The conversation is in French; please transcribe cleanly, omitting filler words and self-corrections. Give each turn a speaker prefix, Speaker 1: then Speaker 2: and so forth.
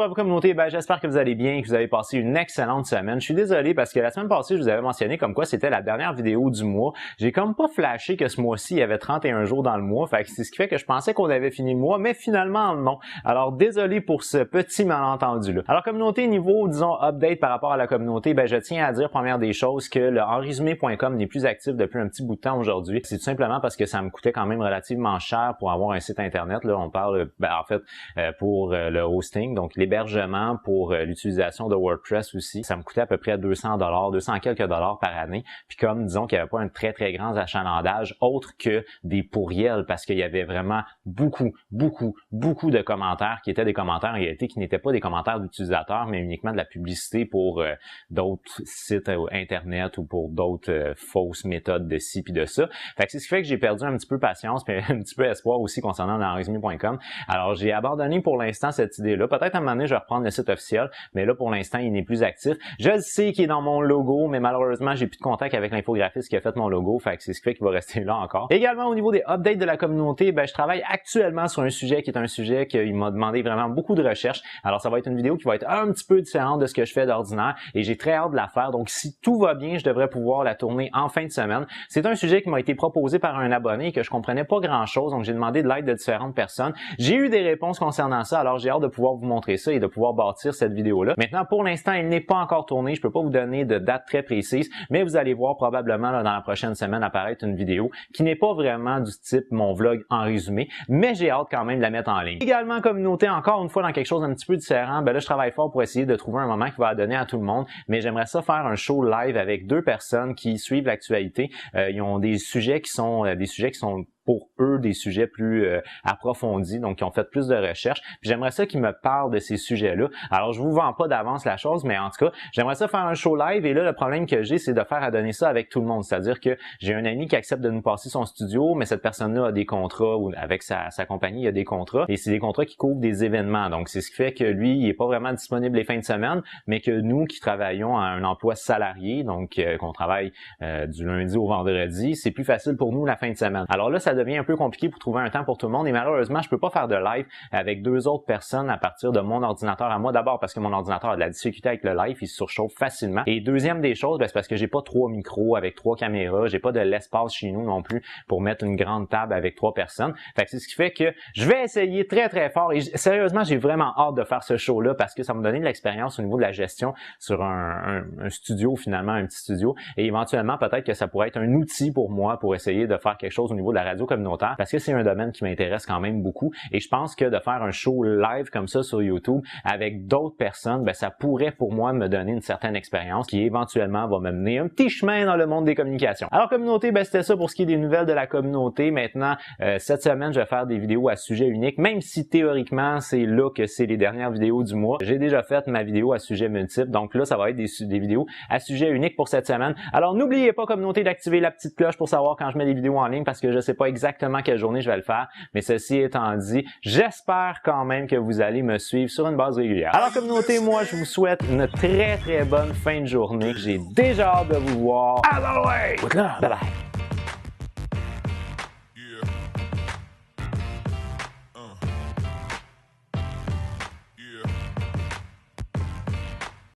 Speaker 1: Bonjour à vous communauté, j'espère que vous allez bien et que vous avez passé une excellente semaine. Je suis désolé parce que la semaine passée, je vous avais mentionné comme quoi c'était la dernière vidéo du mois. J'ai comme pas flashé que ce mois-ci, il y avait 31 jours dans le mois, fait que c'est ce qui fait que je pensais qu'on avait fini le mois, mais finalement non. Alors désolé pour ce petit malentendu-là. Alors communauté, niveau, disons, update par rapport à la communauté, je tiens à dire première des choses que le enrésumé.com n'est plus actif depuis un petit bout de temps aujourd'hui. C'est tout simplement parce que ça me coûtait quand même relativement cher pour avoir un site internet. Là, on parle, en fait, pour le hosting, donc l'hébergement pour l'utilisation de WordPress aussi. Ça me coûtait à peu près 200 quelques dollars par année. Puis comme, disons qu'il n'y avait pas un très grand achalandage autre que des pourriels parce qu'il y avait vraiment beaucoup de commentaires qui étaient des commentaires en réalité qui n'étaient pas des commentaires d'utilisateurs, mais uniquement de la publicité pour d'autres sites internet ou pour d'autres fausses méthodes de ci puis de ça. Fait que c'est ce qui fait que j'ai perdu un petit peu patience puis un petit peu espoir aussi concernant l'enrésumé.com. Alors j'ai abandonné pour l'instant cette idée-là. Peut-être à un moment donné, je vais reprendre le site officiel, mais là, pour l'instant, il n'est plus actif. Je le sais qu'il est dans mon logo, mais malheureusement, j'ai plus de contact avec l'infographiste qui a fait mon logo, fait que c'est ce qui fait qu'il va rester là encore. Également, au niveau des updates de la communauté, je travaille actuellement sur un sujet qui est un sujet qu'il m'a demandé vraiment beaucoup de recherche. Alors, ça va être une vidéo qui va être un petit peu différente de ce que je fais d'ordinaire et j'ai très hâte de la faire. Donc, si tout va bien, je devrais pouvoir la tourner en fin de semaine. C'est un sujet qui m'a été proposé par un abonné et que je comprenais pas grand-chose, donc j'ai demandé de l'aide de différentes personnes. J'ai eu des réponses concernant ça, alors j'ai hâte de pouvoir vous montrer ça et de pouvoir bâtir cette vidéo-là. Maintenant, pour l'instant, il n'est pas encore tourné. Je peux pas vous donner de date très précise, mais vous allez voir probablement là, dans la prochaine semaine apparaître une vidéo qui n'est pas vraiment du type mon vlog en résumé, mais j'ai hâte quand même de la mettre en ligne. Également, communauté, encore une fois, dans quelque chose d'un petit peu différent, là, je travaille fort pour essayer de trouver un moment qui va donner à tout le monde, mais j'aimerais ça faire un show live avec deux personnes qui suivent l'actualité. Ils ont des sujets qui sont pour eux des sujets plus approfondis, donc qui ont fait plus de recherches. Puis j'aimerais ça qu'ils me parlent de ces sujets-là. Alors je vous vends pas d'avance la chose, mais en tout cas, j'aimerais ça faire un show live et là le problème que j'ai, c'est de faire à donner ça avec tout le monde. C'est-à-dire que j'ai un ami qui accepte de nous passer son studio, mais cette personne-là a des contrats ou avec sa compagnie, il y a des contrats et c'est des contrats qui couvrent des événements. Donc c'est ce qui fait que lui, il est pas vraiment disponible les fins de semaine, mais que nous qui travaillons à un emploi salarié, donc qu'on travaille du lundi au vendredi, c'est plus facile pour nous la fin de semaine. Alors là, ça devient un peu compliqué pour trouver un temps pour tout le monde et malheureusement, je peux pas faire de live avec deux autres personnes à partir de mon ordinateur à moi. D'abord parce que mon ordinateur a de la difficulté avec le live, il se surchauffe facilement. Et deuxième des choses, c'est parce que j'ai pas 3 micros avec 3 caméras, j'ai pas de l'espace chez nous non plus pour mettre une grande table avec 3 personnes. Fait que c'est ce qui fait que je vais essayer très fort et sérieusement, j'ai vraiment hâte de faire ce show-là parce que ça me donne de l'expérience au niveau de la gestion sur un studio finalement, un petit studio et éventuellement peut-être que ça pourrait être un outil pour moi pour essayer de faire quelque chose au niveau de la radio communautaire parce que c'est un domaine qui m'intéresse quand même beaucoup et je pense que de faire un show live comme ça sur YouTube avec d'autres personnes, ça pourrait pour moi me donner une certaine expérience qui éventuellement va me mener un petit chemin dans le monde des communications. Alors communauté, c'était ça pour ce qui est des nouvelles de la communauté. Maintenant, cette semaine, je vais faire des vidéos à sujet unique, même si théoriquement, c'est là que c'est les dernières vidéos du mois. J'ai déjà fait ma vidéo à sujet multiple, donc là, ça va être des vidéos à sujet unique pour cette semaine. Alors n'oubliez pas communauté d'activer la petite cloche pour savoir quand je mets des vidéos en ligne parce que je sais pas exactement quelle journée je vais le faire, mais ceci étant dit, j'espère quand même que vous allez me suivre sur une base régulière. Alors communauté, moi je vous souhaite une très bonne fin de journée. J'ai déjà hâte de vous voir. As always, good luck. Bye bye.